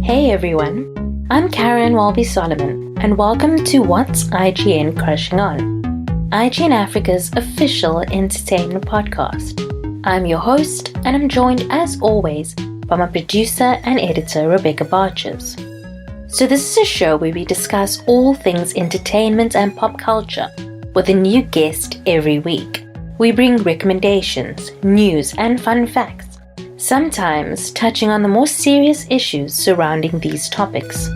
Hey everyone, I'm Karen Walby Solomon, and welcome to What's IGN Crushing On, IGN Africa's official entertainment podcast. I'm your host, and I'm joined as always by my producer and editor Rebecca Barches. So this is a show where we discuss all things entertainment and pop culture with a new guest every week. We bring recommendations, news, and fun facts, sometimes touching on the more serious issues surrounding these topics.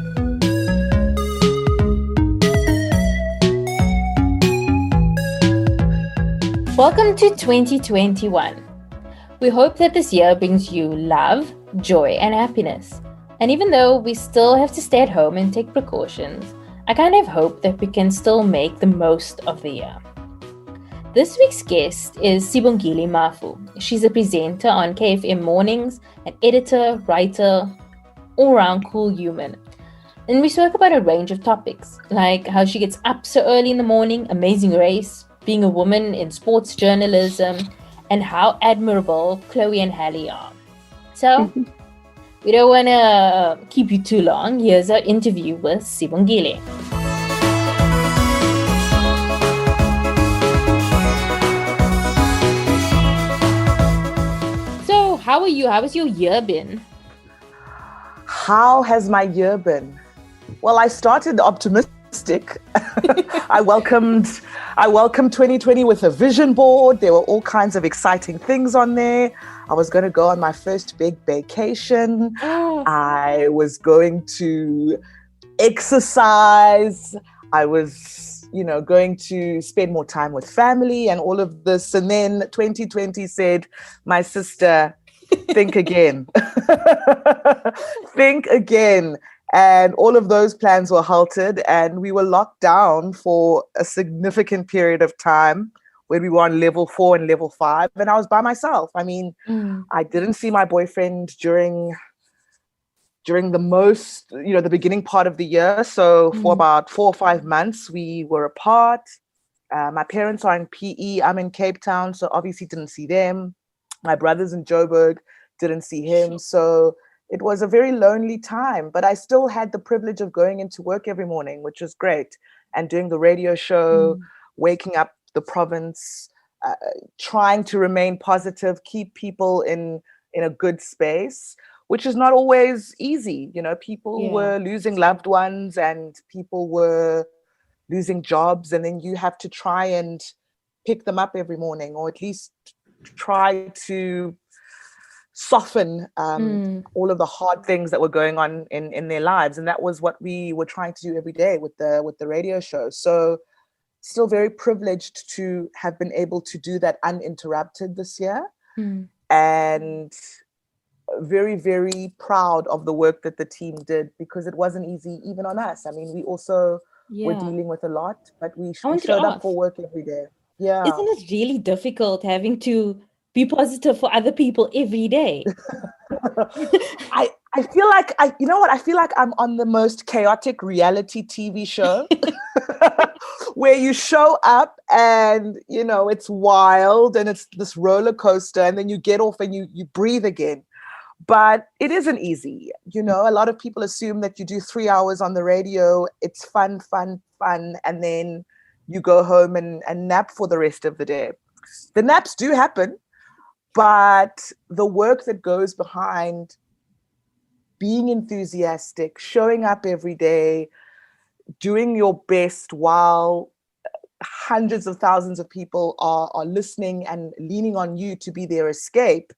Welcome to 2021. We hope that this year brings you love, joy, and happiness. And even though we still have to stay at home and take precautions, I kind of hope that we can still make the most of the year. This week's guest is Sibongile Mafu. She's a presenter on KFM Mornings, an editor, writer, all-round cool human. And we spoke about a range of topics, like how she gets up so early in the morning, Amazing Race, being a woman in sports journalism, and how admirable Chloe and Halle are. So, we don't want to keep you too long. Here's our interview with Sibongile. How are you? How has your year been? How has my year been? Well, I started optimistic. I welcomed 2020 with a vision board. There were all kinds of exciting things on there. I was going to go on my first big vacation. I was going to exercise. I was, going to spend more time with family and all of this. And then 2020 said, my sister, think again. Think again. And all of those plans were halted, and we were locked down for a significant period of time when we were on level 4 and level 5. And I was by myself. I mean, I didn't see my boyfriend during the most, the beginning part of the year. So for about 4 or 5 months, we were apart. My parents are in PE. I'm in Cape Town, so obviously didn't see them. My brother's in Joburg, didn't see him. So it was a very lonely time, but I still had the privilege of going into work every morning, which was great, and doing the radio show, waking up the province, trying to remain positive, keep people in a good space, which is not always easy. People were losing loved ones and people were losing jobs, and then you have to try and pick them up every morning, or at least try to soften all of the hard things that were going on in their lives. And that was what we were trying to do every day with the radio show. So still very privileged to have been able to do that uninterrupted this year. And very, very proud of the work that the team did, because it wasn't easy even on us. I mean, we also were dealing with a lot, but we showed up for work every day. Yeah. Isn't it really difficult having to be positive for other people every day? I feel like I feel like I'm on the most chaotic reality TV show where you show up and it's wild and it's this roller coaster, and then you get off and you breathe again. But it isn't easy. A lot of people assume that you do 3 hours on the radio, it's fun, and then you go home and nap for the rest of the day. The naps do happen, but the work that goes behind being enthusiastic, showing up every day, doing your best while hundreds of thousands of people are listening and leaning on you to be their escape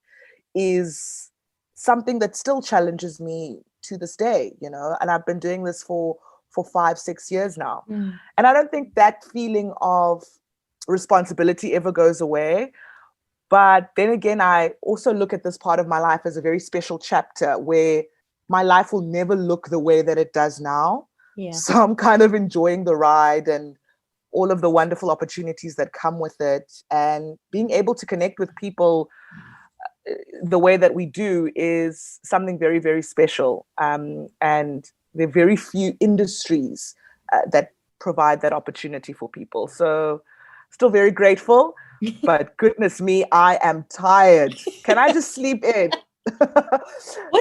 is something that still challenges me to this day, and I've been doing this for 5-6 years now. And I don't think that feeling of responsibility ever goes away. But then again, I also look at this part of my life as a very special chapter where my life will never look the way that it does now. So I'm kind of enjoying the ride and all of the wonderful opportunities that come with it, and being able to connect with people the way that we do is something very, very special. And there are very few industries that provide that opportunity for people. So still very grateful, but goodness me, I am tired. Can I just sleep in?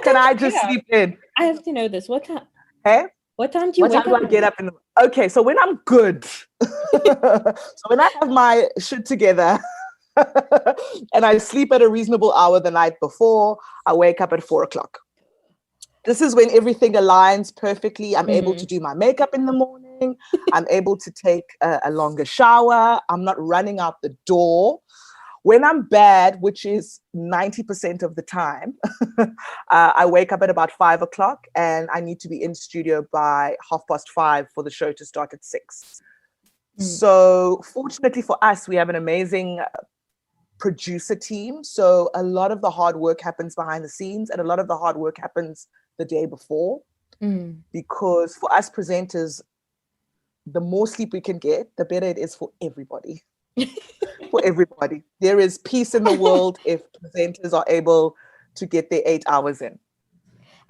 Can I just sleep in? I have to know this. What time? Hey? What time do you What wake time do up? I get up in the... Okay, so when I'm good, so when I have my shit together and I sleep at a reasonable hour the night before, I wake up at 4 o'clock. This is when everything aligns perfectly. I'm able to do my makeup in the morning. I'm able to take a longer shower. I'm not running out the door. When I'm bad, which is 90% of the time, I wake up at about 5 o'clock and I need to be in studio by 5:30 for the show to start at 6. So fortunately for us, we have an amazing producer team. So a lot of the hard work happens behind the scenes and a lot of the hard work happens the day before. Because for us presenters, the more sleep we can get, the better it is for everybody. For everybody. There is peace in the world if presenters are able to get their 8 hours in.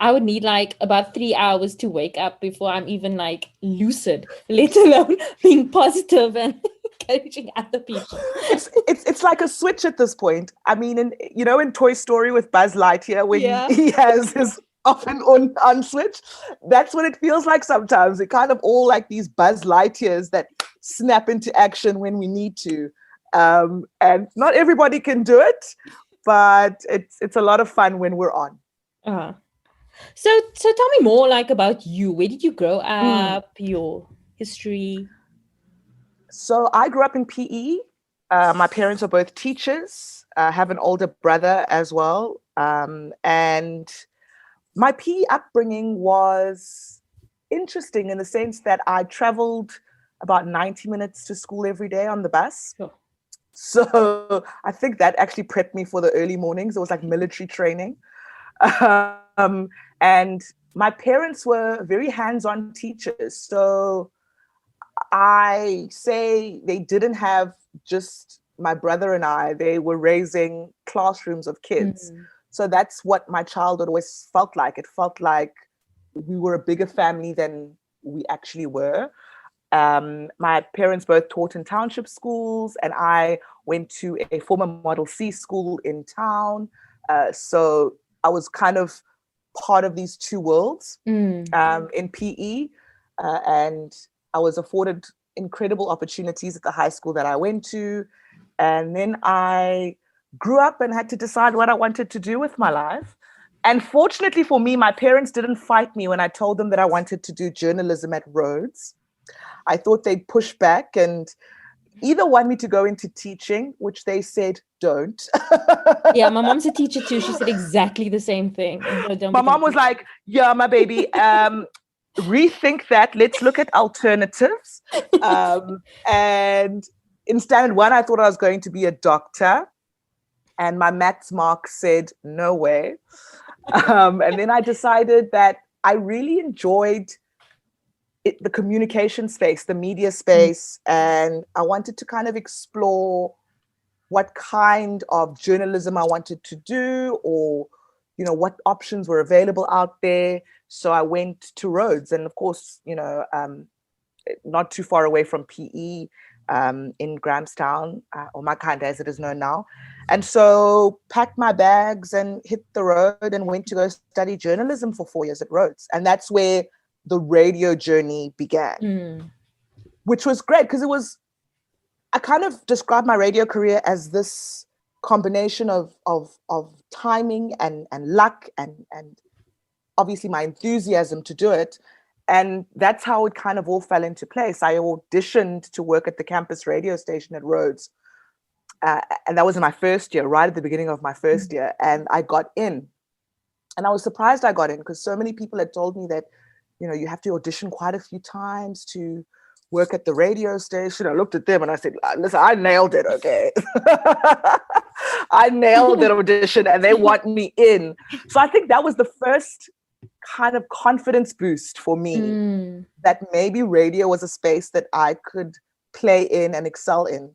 I would need like about 3 hours to wake up before I'm even like lucid, let alone being positive and encouraging other people. It's like a switch at this point. I mean, in Toy Story with Buzz Lightyear, when he has his off and on switch, that's what it feels like sometimes. It kind of all like these Buzz Lightyears that snap into action when we need to. And not everybody can do it, but it's a lot of fun when we're on. So tell me more like about you. Where did you grow up? Your history? So I grew up in PE. My parents are both teachers. I have an older brother as well. And my PE upbringing was interesting in the sense that I traveled about 90 minutes to school every day on the bus. Sure. So I think that actually prepped me for the early mornings. It was like military training. And my parents were very hands-on teachers. So I say they didn't have just my brother and I, they were raising classrooms of kids. So that's what my childhood always felt like. It felt like we were a bigger family than we actually were. My parents both taught in township schools, and I went to a former Model C school in town. So I was kind of part of these two worlds in PE, and I was afforded incredible opportunities at the high school that I went to. And then I grew up and had to decide what I wanted to do with my life. And fortunately for me, my parents didn't fight me when I told them that I wanted to do journalism at Rhodes. I thought they'd push back and either want me to go into teaching, which they said, don't. Yeah, my mom's a teacher too. She said exactly the same thing. No, my mom was like, yeah, my baby, rethink that. Let's look at alternatives. And in standard 1, I thought I was going to be a doctor. And my maths mark said, no way. And then I decided that I really enjoyed the communication space, the media space, and I wanted to kind of explore what kind of journalism I wanted to do, or what options were available out there. So I went to Rhodes, and of course, not too far away from PE, in Grahamstown, or Makhanda as it is known now. And so packed my bags and hit the road and went to go study journalism for 4 years at Rhodes. And that's where the radio journey began, which was great because I kind of described my radio career as this combination of timing and luck and obviously my enthusiasm to do it. And that's how it kind of all fell into place. I auditioned to work at the campus radio station at Rhodes. And that was in my first year, right at the beginning of my first year. And I got in. And I was surprised I got in because so many people had told me that, you have to audition quite a few times to work at the radio station. I looked at them and I said, listen, I nailed it, okay? I nailed that audition and they want me in. So I think that was the first kind of confidence boost for me, that maybe radio was a space that I could play in and excel in.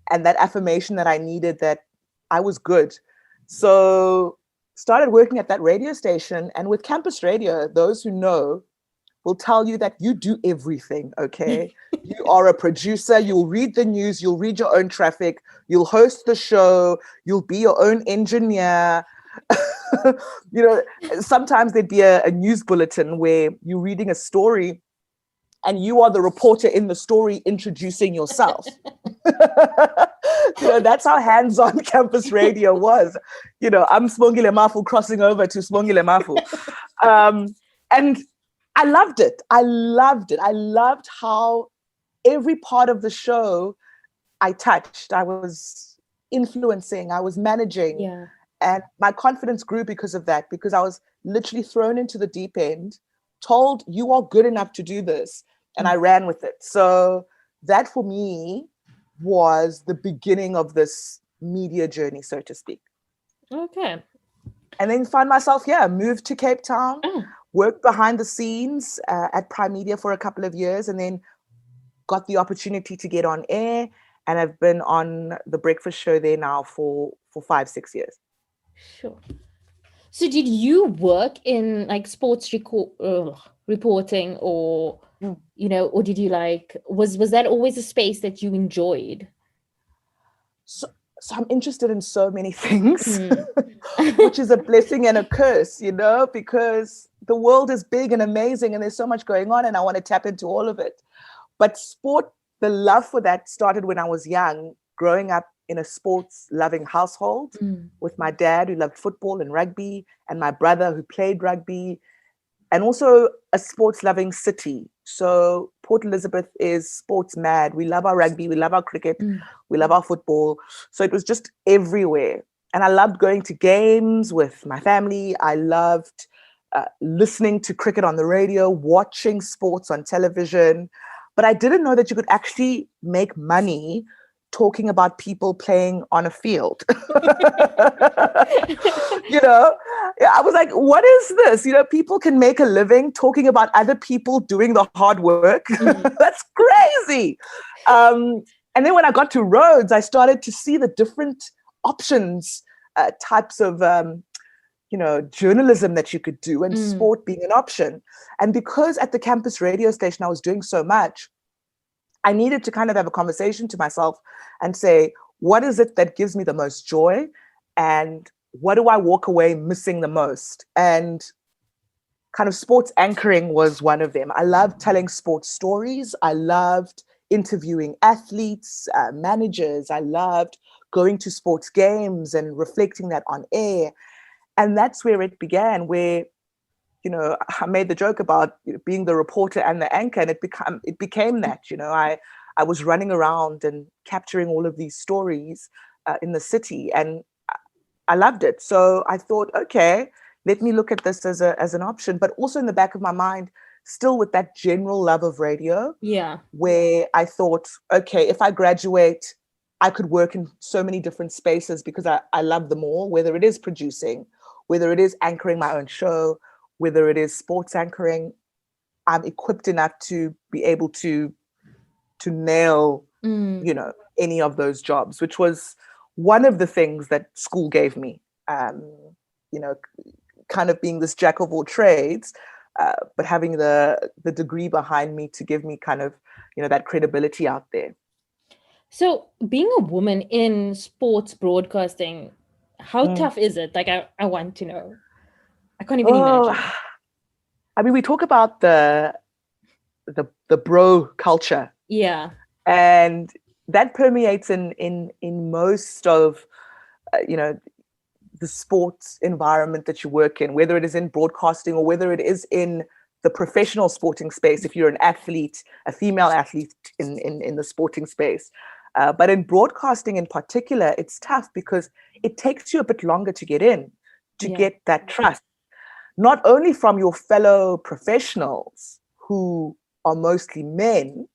And that affirmation that I needed, that I was good. So started working at that radio station. And with campus radio, those who know will tell you that you do everything, okay? You are a producer, you'll read the news, you'll read your own traffic, you'll host the show, you'll be your own engineer. You know, sometimes there'd be a news bulletin where you're reading a story and you are the reporter in the story introducing yourself. You know, that's how hands-on campus radio was. You know, I'm Sibongile Mafu crossing over to Sibongile Mafu. And I loved it. I loved it. I loved how every part of the show I touched. I was influencing, I was managing. Yeah. And my confidence grew because of that, because I was literally thrown into the deep end, told you are good enough to do this. And I ran with it. So that for me was the beginning of this media journey, so to speak. Okay. And then find myself, moved to Cape Town, worked behind the scenes at Prime Media for a couple of years, and then got the opportunity to get on air. And I've been on the breakfast show there now for 5-6 years. Sure. So did you work in like sports reporting or, you know, or did you like, was that always a space that you enjoyed? So I'm interested in so many things, which is a blessing and a curse, you know, because the world is big and amazing and there's so much going on and I want to tap into all of it. But sport, the love for that started when I was young, growing up in a sports-loving household with my dad who loved football and rugby, and my brother who played rugby, and also a sports-loving city. So Port Elizabeth is sports mad. We love our rugby, we love our cricket, we love our football. So it was just everywhere. And I loved going to games with my family. I loved listening to cricket on the radio, watching sports on television. But I didn't know that you could actually make money talking about people playing on a field. You know, I was like, what is this? You know, people can make a living talking about other people doing the hard work. That's crazy. And then when I got to Rhodes, I started to see the different options, types of, you know, journalism that you could do, and sport being an option. And because at the campus radio station, I was doing so much, I needed to kind of have a conversation to myself and say, what is it that gives me the most joy? And what do I walk away missing the most? And kind of sports anchoring was one of them. I loved telling sports stories. I loved interviewing athletes, managers. I loved going to sports games and reflecting that on air. And that's where it began, where, you know, I made the joke about being the reporter and the anchor, and it became that. You know, I was running around and capturing all of these stories in the city, and I loved it. So I thought, okay, let me look at this as an option, but also in the back of my mind, still with that general love of radio. Yeah. Where I thought, okay, if I graduate, I could work in so many different spaces because I love them all, whether it is producing, whether it is anchoring my own show, whether it is sports anchoring. I'm equipped enough to be able to nail, you know, any of those jobs, which was one of the things that school gave me, you know, kind of being this jack of all trades, but having the degree behind me to give me kind of, you know, that credibility out there. So being a woman in sports broadcasting, how tough is it? Like, I want to know. I can't even imagine. I mean, we talk about the bro culture. Yeah. And that permeates in most of, you know, the sports environment that you work in, whether it is in broadcasting or whether it is in the professional sporting space, if you're an athlete, a female athlete in the sporting space. But in broadcasting in particular, it's tough because it takes you a bit longer to get in, to get that trust. Not only from your fellow professionals who are mostly men,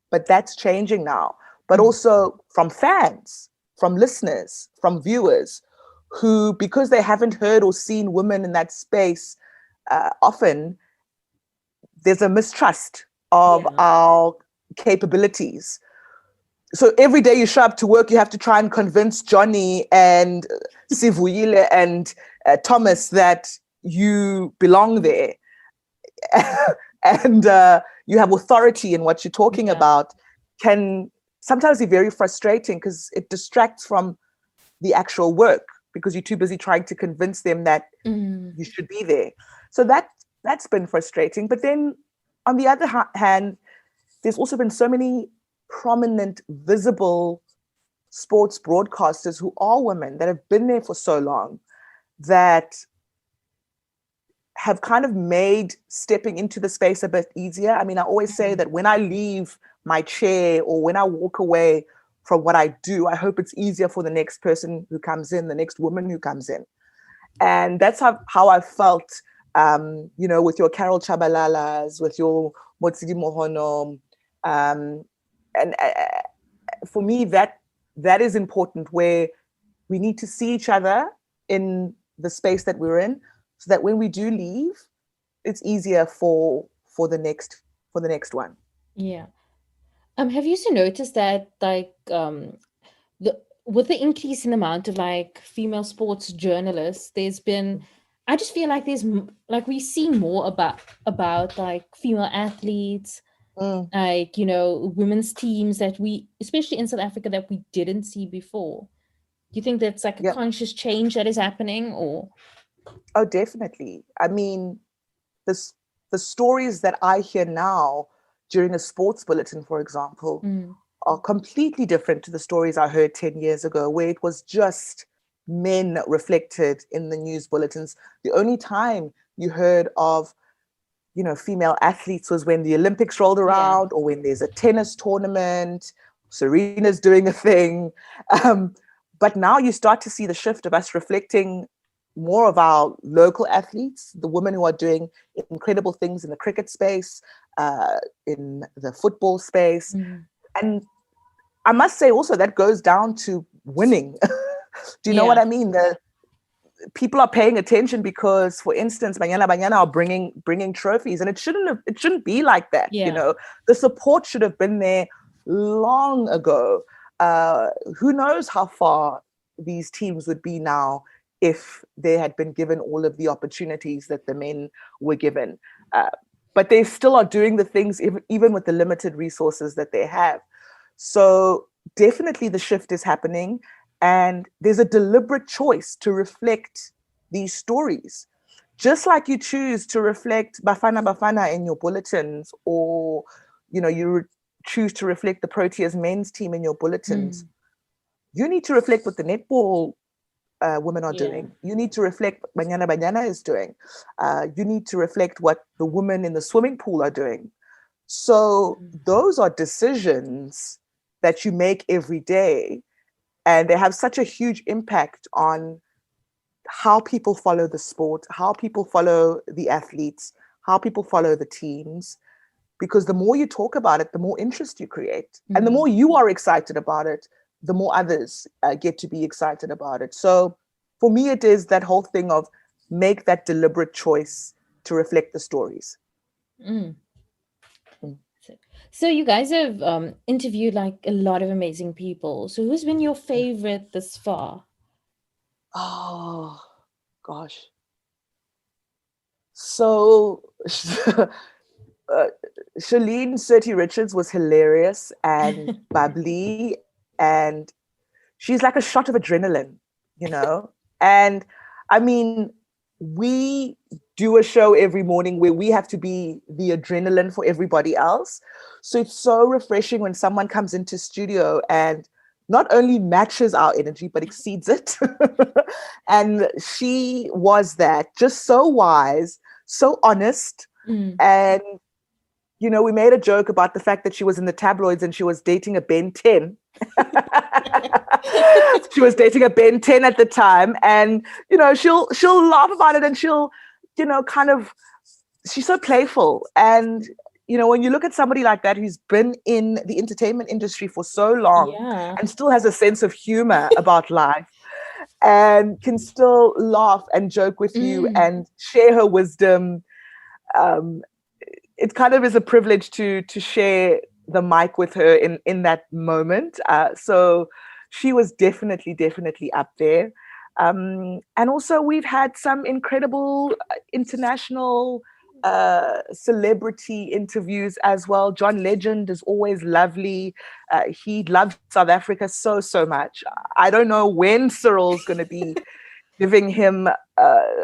but that's changing now, but also from fans, from listeners, from viewers who, because they haven't heard or seen women in that space often, there's a mistrust of our capabilities. So every day you show up to work, you have to try and convince Johnny and Sibongile and Thomas that you belong there. And you have authority in what you're talking about, can sometimes be very frustrating because it distracts from the actual work. because you're too busy trying to convince them that Mm. you should be there. So that's been frustrating. But then on the other hand, there's also been so many prominent, visible sports broadcasters who are women that have been there for so long that have kind of made stepping into the space a bit easier. I mean, I always say that when I leave my chair or when I walk away from what I do, I hope it's easier for the next person who comes in, the next woman who comes in. And that's how I felt, with your Carol Chabalalas, with your Motsidi Mohono. And for me, that is important, where we need to see each other in the space that we're in, so that when we do leave, it's easier for the next one. Yeah. Have you also noticed that, like, the with the increase in the amount of like female sports journalists, there's been, I just feel like like we see more about like female athletes, Mm. like, women's teams that we, especially in South Africa, that we didn't see before. Do you think that's like a Yeah. conscious change that is happening, or? Oh, definitely. I mean, the stories that I hear now during a sports bulletin, for example, are completely different to the stories I heard 10 years ago, where it was just men reflected in the news bulletins. The only time you heard of, female athletes was when the Olympics rolled around, or when there's a tennis tournament, Serena's doing a thing. But now you start to see the shift of us reflecting more of our local athletes, the women who are doing incredible things in the cricket space, in the football space. And I must say also that goes down to winning. Do you know what I mean? The people are paying attention because, for instance, Banyana Banyana are bringing trophies, and it shouldn't be like that. The support should have been there long ago. Who knows how far these teams would be now if they had been given all of the opportunities that the men were given. But they still are doing the things even with the limited resources that they have. So definitely the shift is happening, and there's a deliberate choice to reflect these stories. Just like you choose to reflect Bafana Bafana in your bulletins, or you choose to reflect the Proteas men's team in your bulletins. You need to reflect what the netball women are doing. You need to reflect what Banyana Banyana is doing. You need to reflect what the women in the swimming pool are doing. So those are decisions that you make every day, and they have such a huge impact on how people follow the sport, how people follow the athletes, how people follow the teams. Because the more you talk about it, the more interest you create. And the more you are excited about it, the more others get to be excited about it. So for me, it is that whole thing of make that deliberate choice to reflect the stories. So you guys have interviewed like a lot of amazing people. So who's been your favorite this far? Oh, gosh. So Shalene Surti Richards was hilarious and bubbly, and she's like a shot of adrenaline, And I mean, we do a show every morning where we have to be the adrenaline for everybody else. So it's so refreshing when someone comes into studio and not only matches our energy, but exceeds it. And she was that, just so wise, so honest. And, we made a joke about the fact that she was in the tabloids and she was dating a Ben 10. She was dating a Ben 10 at the time. And, she'll laugh about it, and she'll, she's so playful. And, when you look at somebody like that who's been in the entertainment industry for so long and still has a sense of humor about life and can still laugh and joke with you and share her wisdom, it kind of is a privilege to share the mic with her in that moment. So she was definitely up there. And also we've had some incredible international celebrity interviews as well. John Legend is always lovely. He loves South Africa so much. I don't know when Cyril's going to be giving him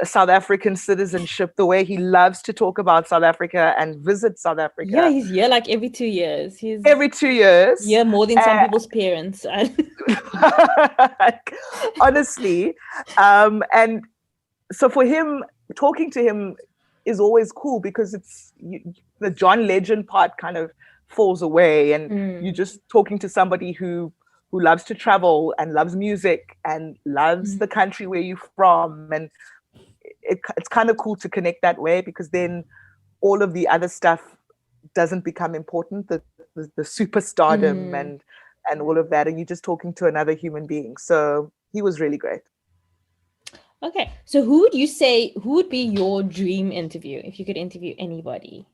South African citizenship, the way he loves to talk about South Africa and visit South Yeah, Africa he's here like every 2 years. He's every 2 years. here more than some people's parents. Like, honestly. And so for him, talking to him is always cool because the John Legend part kind of falls away, and you're just talking to somebody who loves to travel and loves music and loves the country where you're from, and it's kind of cool to connect that way, because then all of the other stuff doesn't become important, the superstardom and all of that, and you're just talking to another human being. So he was really great. Okay, so who would be your dream interview if you could interview anybody?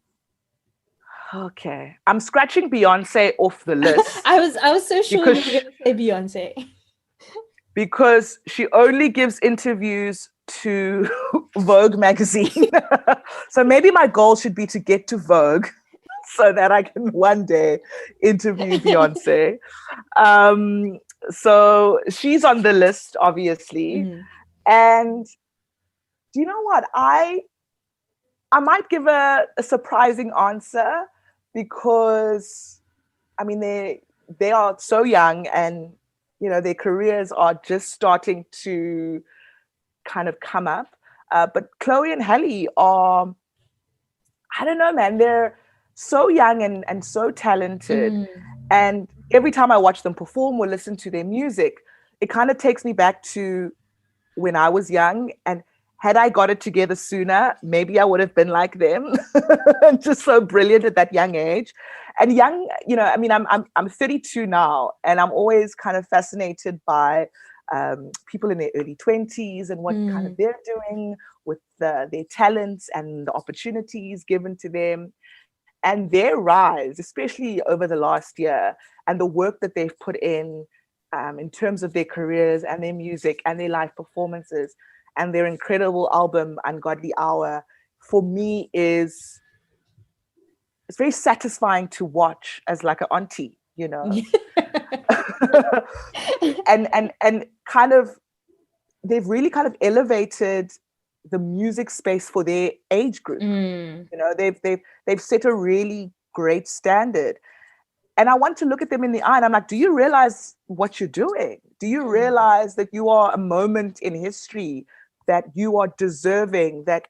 Okay, I'm scratching Beyonce off the list. I was so sure you were going to say Beyonce. Because she only gives interviews to Vogue magazine. So maybe my goal should be to get to Vogue so that I can one day interview Beyonce. So she's on the list, obviously. And do you know what? I might give a surprising answer, because I mean they are so young, and their careers are just starting to kind of come up. But Chloe and Halle are, I don't know, man, they're so young and so talented. And every time I watch them perform or listen to their music, it kind of takes me back to when I was young. And had I got it together sooner, maybe I would have been like them. Just so brilliant at that young age. And young, I mean, I'm 32 now, and I'm always kind of fascinated by people in their early 20s and what kind of they're doing with their talents and the opportunities given to them, and their rise, especially over the last year, and the work that they've put in terms of their careers and their music and their live performances, and their incredible album Ungodly Hour, for me it's very satisfying to watch as like an auntie, and kind of they've really kind of elevated the music space for their age group. They've set a really great standard. And I want to look at them in the eye and I'm like, do you realize what you're doing? Do you realize that you are a moment in history, that you are deserving, that,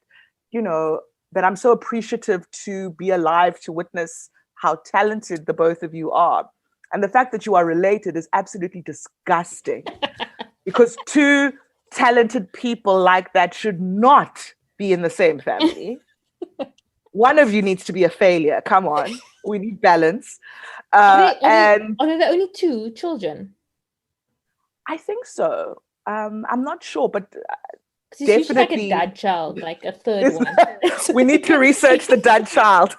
that I'm so appreciative to be alive to witness how talented the both of you are. And the fact that you are related is absolutely disgusting, because two talented people like that should not be in the same family. One of you needs to be a failure. Come on. We need balance. Are they the only two children? I think so. I'm not sure, but it's usually like a dad child, like a third one. We need to research the dad child.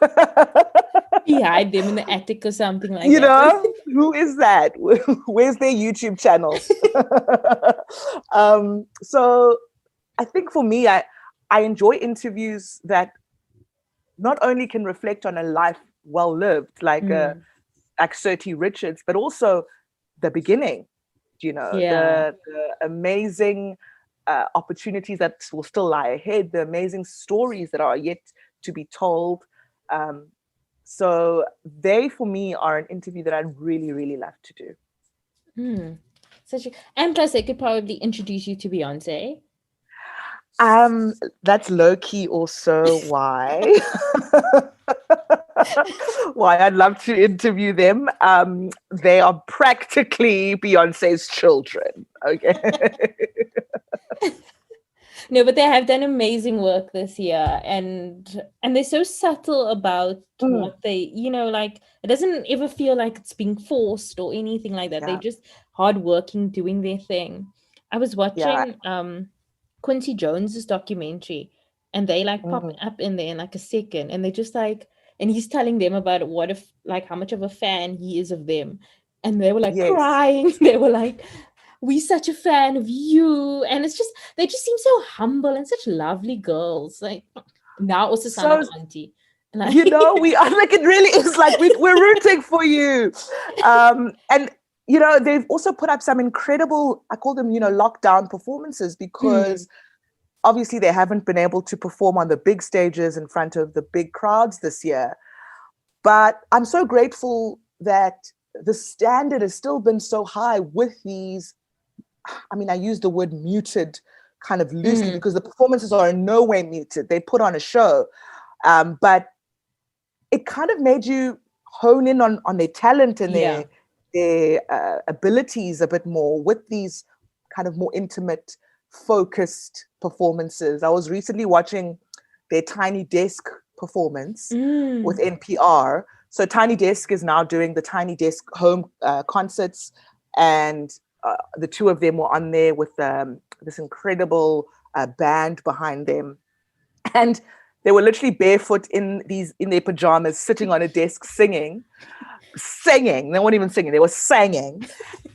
You hide them in the attic or something like that. Who is that? Where's their YouTube channels? So I think for me, I enjoy interviews that not only can reflect on a life well lived, like Surti Richards, but also the beginning, the amazing opportunities that will still lie ahead, the amazing stories that are yet to be told. So they, for me, are an interview that I'd really, really love to do. And plus, they could probably introduce you to Beyonce. That's low-key also why I'd love to interview them. They are practically Beyonce's children. Okay. No, but they have done amazing work this year, and they're so subtle about what they, like, it doesn't ever feel like it's being forced or anything like that. They're just hardworking, doing their thing. I was watching Quincy Jones's documentary, and they like pop up in there in like a second, and they're just like, and he's telling them about how much of a fan he is of them, and they were like crying. They were like, we're such a fan of you. And it's just, they just seem so humble and such lovely girls. Like, now also sound like auntie. Like, we are like, it really is like we're rooting for you. And they've also put up some incredible, I call them, lockdown performances, because obviously they haven't been able to perform on the big stages in front of the big crowds this year. But I'm so grateful that the standard has still been so high with these, I mean, I use the word muted kind of loosely because the performances are in no way muted. They put on a show. But it kind of made you hone in on their talent and their abilities a bit more with these kind of more intimate, focused performances. I was recently watching their Tiny Desk performance with NPR. So Tiny Desk is now doing the Tiny Desk home concerts, and the two of them were on there with this incredible band behind them, and they were literally barefoot in their pajamas, sitting on a desk singing. They weren't even singing; they were singing,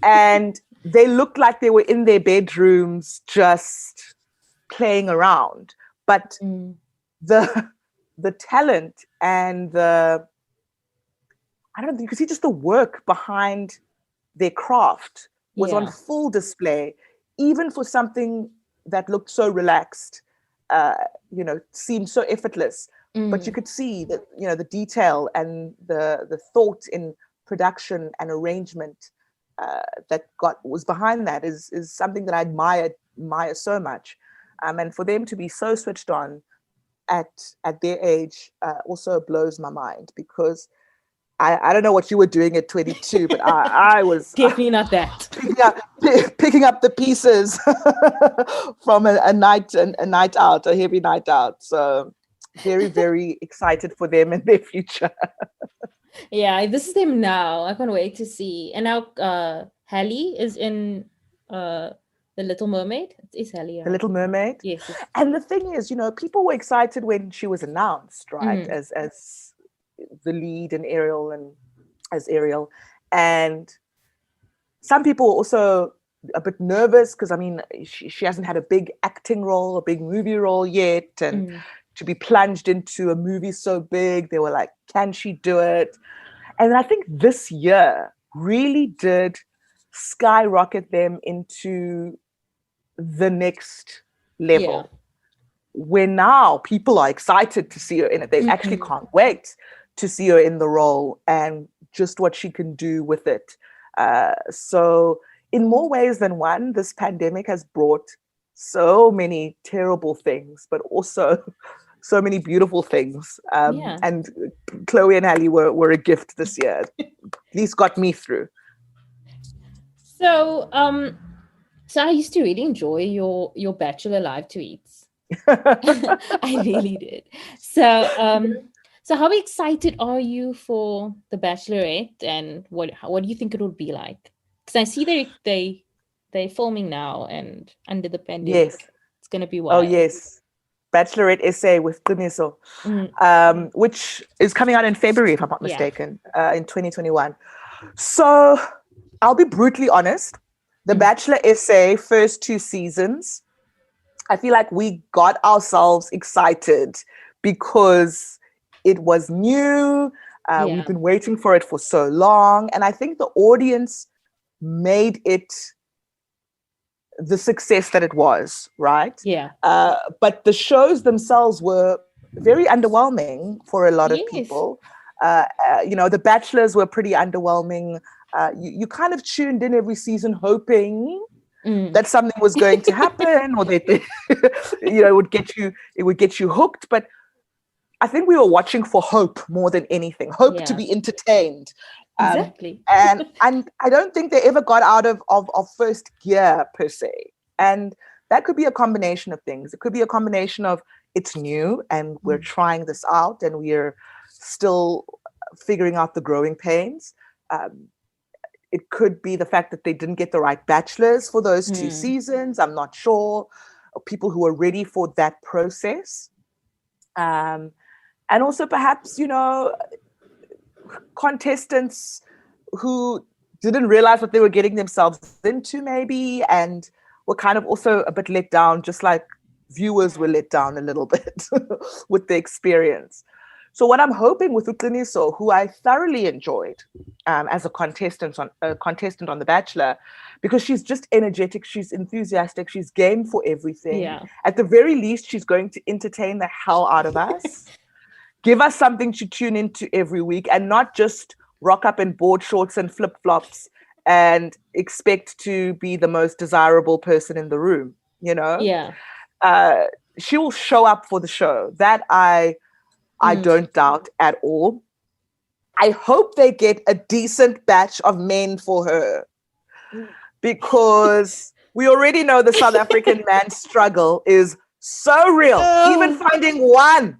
and they looked like they were in their bedrooms just playing around. But the talent and you could see just the work behind their craft was on full display, even for something that looked so relaxed, seemed so effortless. But you could see that, the detail and the thought in production and arrangement that was behind that is something that I admire so much. And for them to be so switched on at their age also blows my mind, because I don't know what you were doing at 22, but I was definitely not that. Picking up the pieces from a night out, a heavy night out. So very, very excited for them and their future. Yeah, this is them now. I can't wait to see. And now Halle is in The Little Mermaid. It's Halle. The Little Mermaid. Yes. And the thing is, people were excited when she was announced, right? As the lead and as Ariel. And some people were also a bit nervous because, I mean, she hasn't had a big acting role, a big movie role yet. And to be plunged into a movie so big, they were like, can she do it? And I think this year really did skyrocket them into the next level, where now people are excited to see her in it. They actually can't wait to see her in the role and just what she can do with it. So in more ways than one, this pandemic has brought so many terrible things, but also so many beautiful things. And Chloe and Halle were a gift this year. At least got me through. So I used to really enjoy your Bachelor Live tweets. I really did. So how excited are you for The Bachelorette, and what do you think it will be like? Because I see they're filming now, and under the pandemic, it's going to be wild. Oh yes, Bachelorette essay with Qiniso, which is coming out in February, if I'm not mistaken, in 2021. So I'll be brutally honest. The Bachelor essay, first 2 seasons, I feel like we got ourselves excited because it was new. We've been waiting for it for so long. And I think the audience made it the success that it was, right? Yeah. But the shows themselves were very underwhelming for a lot of people. The Bachelors were pretty underwhelming. You kind of tuned in every season hoping that something was going to happen, or that it would get you hooked. But I think we were watching for hope more than anything. Hope to be entertained. Exactly. And I don't think they ever got out of first gear per se. And that could be a combination of things. It could be a combination of it's new and we're trying this out and we're still figuring out the growing pains. It could be the fact that they didn't get the right bachelors for those 2 seasons. I'm not sure. Or people who are ready for that process. And also perhaps, contestants who didn't realize what they were getting themselves into maybe, and were kind of also a bit let down, just like viewers were let down a little bit with the experience. So what I'm hoping with Uqiniso, who I thoroughly enjoyed as a contestant on The Bachelor, because she's just energetic, she's enthusiastic, she's game for everything. Yeah. At the very least, she's going to entertain the hell out of us, give us something to tune into every week, and not just rock up in board shorts and flip flops and expect to be the most desirable person in the room. You know, Yeah. she will show up for the show. That I don't doubt at all. I hope they get a decent batch of men for her, because we already know the South African man's struggle is so real. Even finding one,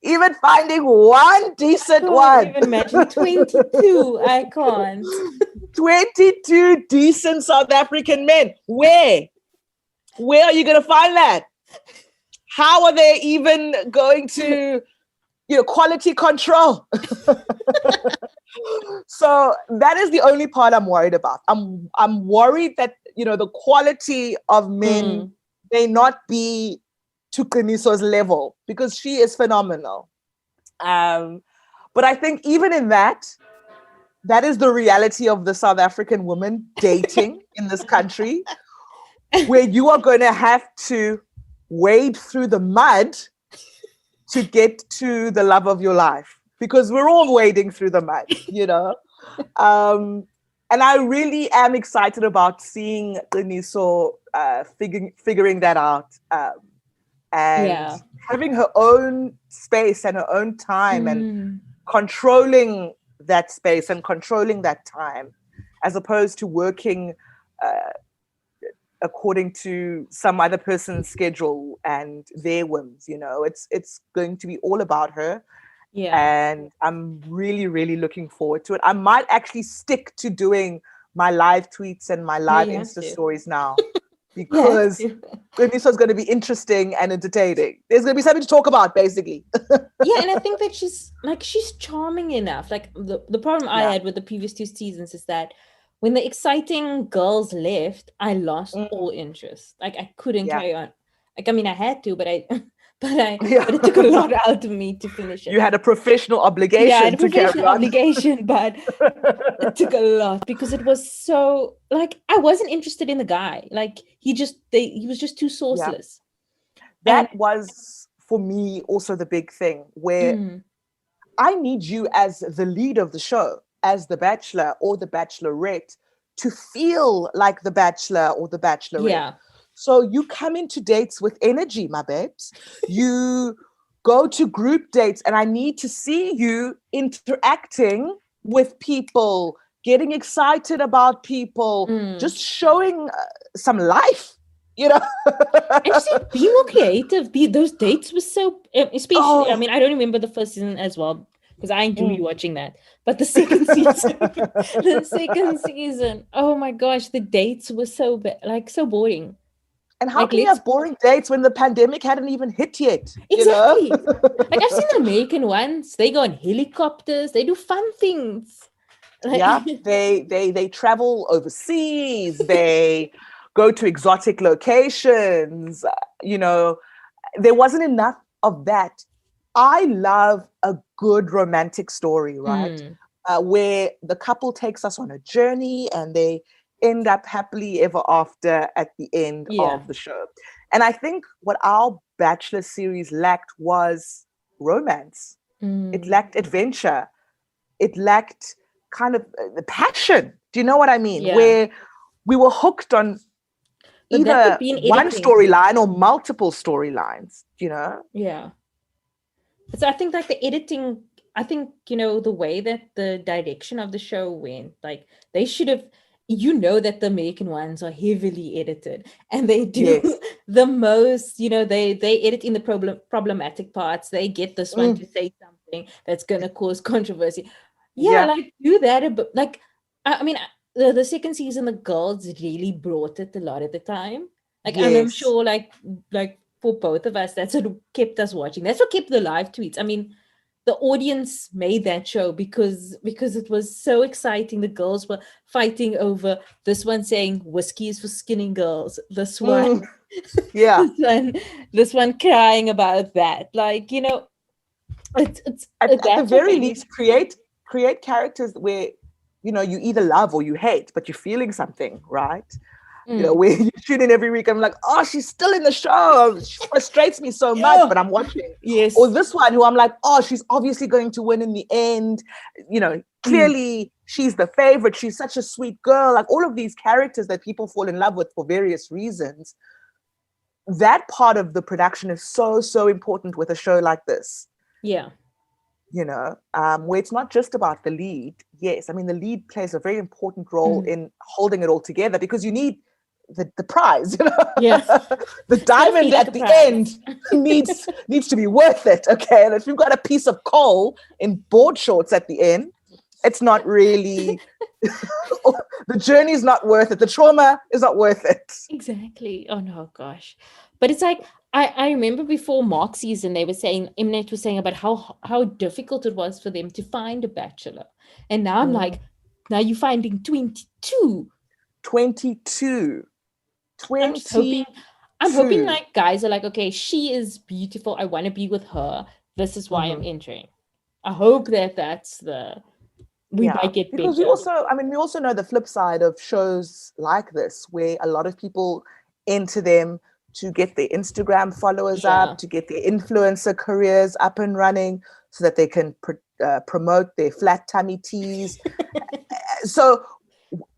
even finding one decent one. Even imagine 22. I can't. 22 decent South African men. Where are you going to find that? How are they even going to, quality control? So that is the only part I'm worried about. I'm worried that, the quality of men may not be to Qiniso's level, because she is phenomenal. But I think even in that is the reality of the South African woman dating in this country, where you are going to have to wade through the mud to get to the love of your life, because we're all wading through the mud, and I really am excited about seeing Qiniso figuring that out, and having her own space and her own time and controlling that space and controlling that time, as opposed to working according to some other person's schedule and their whims. It's going to be all about her. Yeah. And I'm really, really looking forward to it. I might actually stick to doing my live tweets and my live Insta stories now, because Qiniso's going to be interesting and entertaining. There's going to be something to talk about, basically. Yeah, and I think that she's charming enough. Like the problem I had with the previous 2 seasons is that when the exciting girls left, I lost all interest. Like, I couldn't carry on. Like, I mean, I had to, but it took a lot out of me to finish it. You had a professional obligation. Yeah, I had a professional obligation, but it took a lot, because it was so, like, I wasn't interested in the guy. Like, he was just too sourceless. Yeah. That was, for me, also the big thing, where I need you as the lead of the show, as the Bachelor or the Bachelorette, to feel like the Bachelor or the Bachelorette. Yeah. So you come into dates with energy, my babes. You go to group dates, and I need to see you interacting with people, getting excited about people, just showing some life, And just be more creative. Those dates were so, especially, I mean, I don't remember the first season as well, because I enjoyed watching that. But the second season, oh my gosh, the dates were so so boring. And how can you have boring dates when the pandemic hadn't even hit yet? Exactly. Like, I've seen the American ones. They go on helicopters. They do fun things. They travel overseas. They go to exotic locations. There wasn't enough of that. I love a good romantic story, right? Where the couple takes us on a journey and they end up happily ever after at the end of the show. And I think what our Bachelor series lacked was romance. It lacked adventure. It lacked kind of the passion. Do you know what I mean? Yeah. Where we were hooked on either one storyline or multiple storylines, Yeah. So I think, like, the editing, the way that the direction of the show went, like, they should have, that the American ones are heavily edited, and they do the most, they edit in the problematic parts. They get this one to say something that's going to cause controversy. Like, do that. But, like, I mean, the second season, the girls really brought it a lot at the time. Like, I'm sure, like for both of us, that's what kept us watching. That's what kept the live tweets. I mean, the audience made that show because it was so exciting. The girls were fighting over this one saying whiskey is for skinny girls. This one, this one crying about that. Like, At the that's what very made me. least, create characters where, you know, you either love or you hate, but you're feeling something, right? You know, Mm. where you tune in every week, I'm like, oh, she's still in the show. She frustrates me so much, Yeah. but I'm watching. Or Yes. this one who I'm like, oh, she's obviously going to win in the end. You know, Mm. clearly she's the favorite. She's such a sweet girl. Like all of these characters that people fall in love with for various reasons. That part of the production is so, so important with a show like this. Yeah. You know, where it's not just about the lead. Yes, I mean, the lead plays a very important role Mm. in holding it all together because you need the prize, you know. Yeah. The It's gotta feel diamond like a at the prize. end needs to be worth it. Okay. And if you've got a piece of coal in board shorts at the end, it's not really the journey is not worth it. The trauma is not worth it. Exactly. Oh no, gosh. But it's like I remember before Mark season they were saying Mnet was saying about how difficult it was for them to find a bachelor. And now I'm like, now you're finding 22. 22. I'm just hoping I'm hoping 22. like guys are like, okay, she is beautiful. I want to be with her. This is why I'm Mhm. entering. I hope that that's the we Yeah, might get because we better. also, I mean, we also know the flip side of shows like this, where a lot of people enter them to get their Instagram followers Yeah. up, to get their influencer careers up and running, so that they can promote their flat tummy teas. So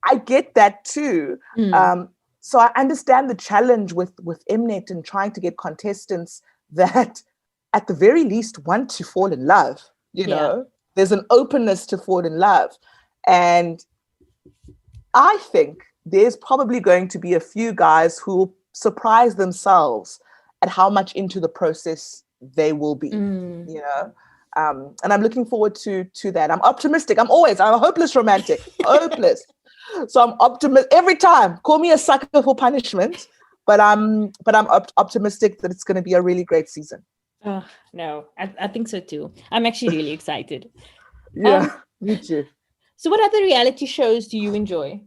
I get that too. Mm. Um, so I understand the challenge with Mnet and trying to get contestants that, at the very least, want to fall in love. You Yeah. know, there's an openness to fall in love, and I think there's probably going to be a few guys who will surprise themselves at how much into the process they will be. Mm. You know, and I'm looking forward to that. I'm optimistic. I'm a hopeless romantic, hopeless. So I'm optimistic every time. Call me a sucker for punishment, but I'm optimistic that it's going to be a really great season. Oh, no, I think so too. I'm actually really excited. Um, Yeah, me too. so what other reality shows do you enjoy?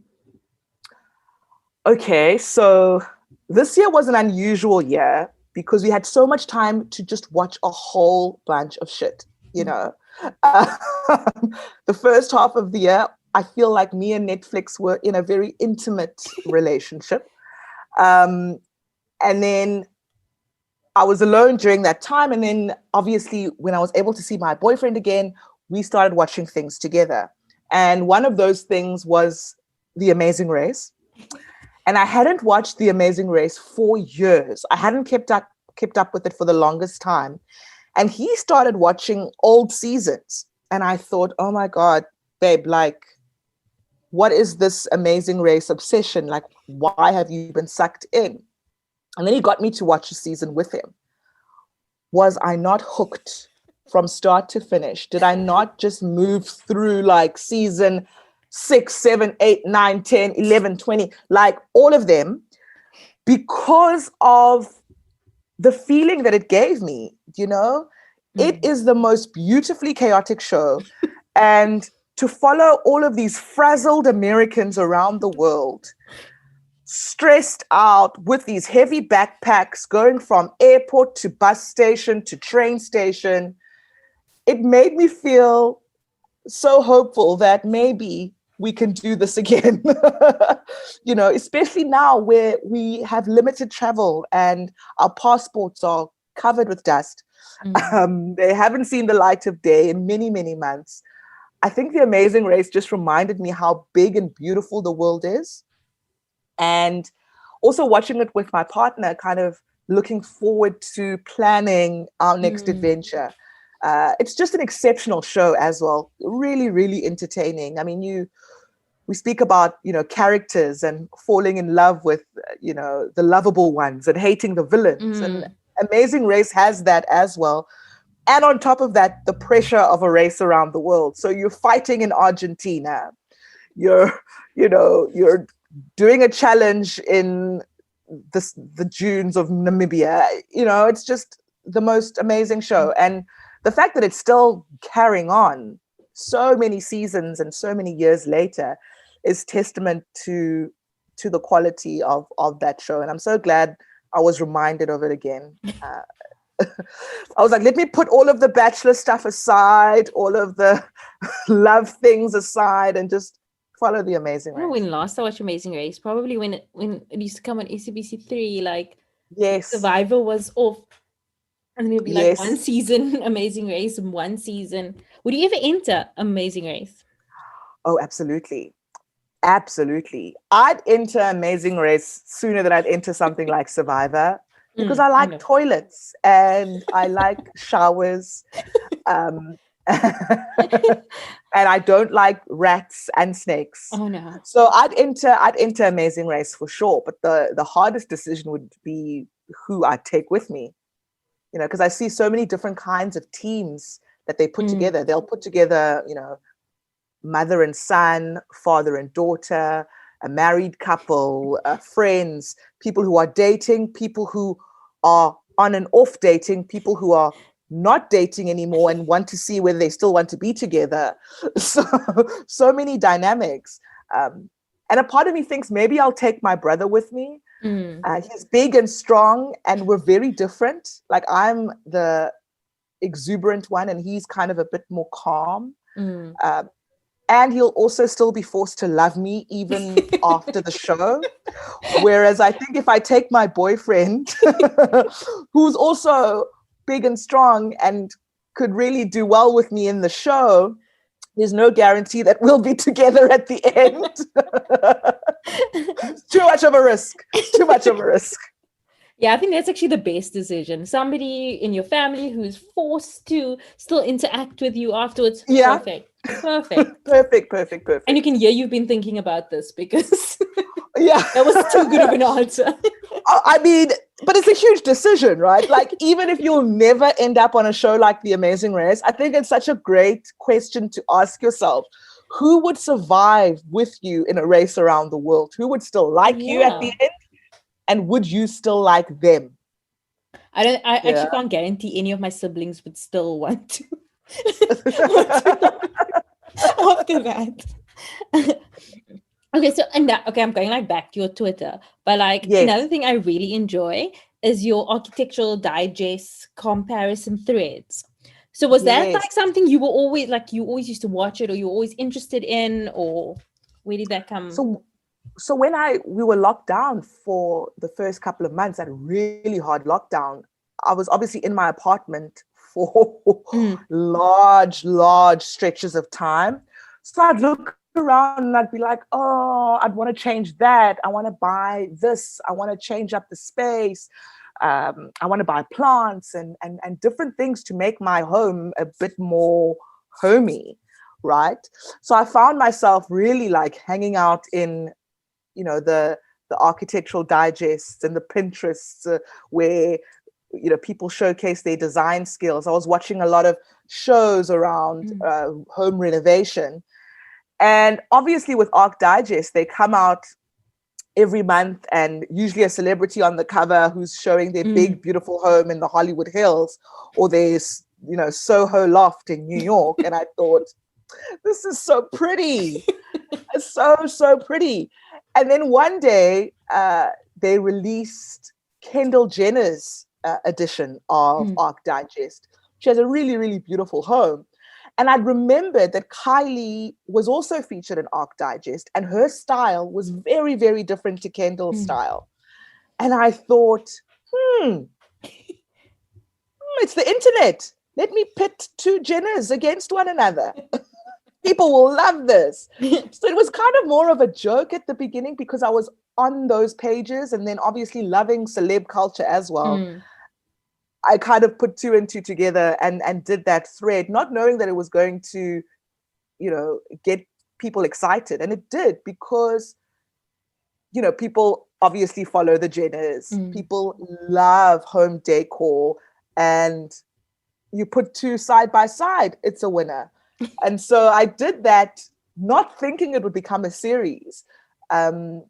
Okay, so this year was an unusual year because we had so much time to just watch a whole bunch of shit, you Mm. know. Um, the first half of the year, I feel like me and Netflix were in a very intimate relationship. Um, and then I was alone during that time. And then obviously, when I was able to see my boyfriend again, we started watching things together. And one of those things was The Amazing Race. And I hadn't watched The Amazing Race for years. I hadn't kept up with it for the longest time. And he started watching old seasons. And I thought, oh my God, babe, like, what is this Amazing Race obsession? Like, why have you been sucked in? And then he got me to watch a season with him. Was I not hooked from start to finish? Did I not just move through like season 6, 7, 8, 9, 10, 11, 20, like all of them, because of the feeling that it gave me, you know? It Mm. is the most beautifully chaotic show. And to follow all of these frazzled Americans around the world, stressed out with these heavy backpacks, going from airport to bus station to train station, it made me feel so hopeful that maybe we can do this again. You know, especially now where we have limited travel and our passports are covered with dust. Mm. They haven't seen the light of day in many, many months. I think The Amazing Race just reminded me how big and beautiful the world is. And also watching it with my partner, kind of looking forward to planning our next Mm. adventure. It's just an exceptional show as well. Really, really entertaining. I mean, we speak about, you know, characters and falling in love with, you know, the lovable ones and hating the villains. And Mm. Amazing Race has that as well. And on top of that, the pressure of a race around the world. So you're fighting in Argentina. You're, you're doing a challenge in the dunes of Namibia. You know, it's just the most amazing show. And the fact that it's still carrying on so many seasons and so many years later is testament to the quality of that show. And I'm so glad I was reminded of it again. I was like, let me put all of the Bachelor stuff aside, all of the love things aside, and just follow the Amazing I don't know Race. when last I watched Amazing Race. Probably when it used to come on SABC3, like Yes. Survivor was off. And then it'll be like one Yes. season Amazing Race and one season. Would you ever enter Amazing Race? Oh, absolutely. Absolutely. I'd enter Amazing Race sooner than I'd enter something like Survivor because I like toilets and I like showers. And I don't like rats and snakes. Oh no. So I'd enter Amazing Race for sure. But the hardest decision would be who I'd take with me. You know, because I see so many different kinds of teams that they put together. They'll put together, you know, mother and son, father and daughter, a married couple, friends, people who are dating, people who are on and off dating, people who are not dating anymore and want to see whether they still want to be together. So many dynamics. And a part of me thinks maybe I'll take my brother with me. He's big and strong and we're very different. Like I'm the exuberant one and he's kind of a bit more calm. And he'll also still be forced to love me even after the show. Whereas I think if I take my boyfriend, who's also big and strong and could really do well with me in the show, there's no guarantee that we'll be together at the end. Too much of a risk. Too much of a risk. Yeah, I think that's actually the best decision. Somebody in your family who's forced to still interact with you afterwards. Yeah. Perfect. And you can hear you've been thinking about this because yeah, that was too good of an answer. I mean, but it's a huge decision, right? Like, even if you'll never end up on a show like The Amazing Race, I think it's such a great question to ask yourself. Who would survive with you in a race around the world? Who would still like you at the end? And would you still like them? I actually can't guarantee any of my siblings would still want to. After that. Okay, I'm going like back to your Twitter, but like another thing I really enjoy is your architectural digest comparison threads. So was that like something you were always like, you always used to watch it or you were always interested in, or where did that come? So when we were locked down for the first couple of months, that really hard lockdown, I was obviously in my apartment for large stretches of time. So I'd look around and I'd be like, oh, I'd want to change that. I want to buy this. I want to change up the space. I want to buy plants and different things to make my home a bit more homey, right? So I found myself really like hanging out in, you know, the architectural digests and the Pinterests where, you know, people showcase their design skills. I was watching a lot of shows around home renovation. And obviously with Arc Digest, they come out every month and usually a celebrity on the cover who's showing their big, beautiful home in the Hollywood Hills or their, you know, Soho loft in New York. And I thought, this is so pretty. It's so pretty. And then one day they released Kendall Jenner's edition of Arc Digest. She has a really, really beautiful home. And I'd remembered that Kylie was also featured in Arc Digest and her style was very, very different to Kendall's style. And I thought, it's the internet. Let me pit two Jenners against one another. People will love this. So it was kind of more of a joke at the beginning because I was on those pages and then obviously loving celeb culture as well. I kind of put two and two together and did that thread, not knowing that it was going to, you know, get people excited. And it did because, you know, people obviously follow the Jenners. People love home decor. And you put two side by side, it's a winner. And so I did that, not thinking it would become a series. And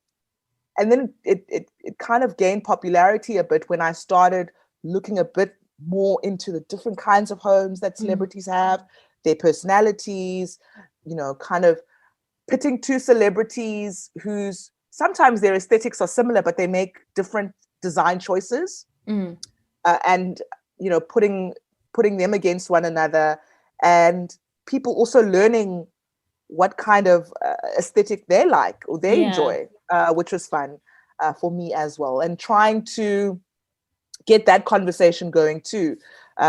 then it kind of gained popularity a bit when I started looking a bit more into the different kinds of homes that celebrities have, their personalities, you know, kind of pitting two celebrities whose sometimes their aesthetics are similar, but they make different design choices. And putting them against one another, and people also learning what kind of aesthetic they like or they enjoy, which was fun for me as well, and trying to get that conversation going too,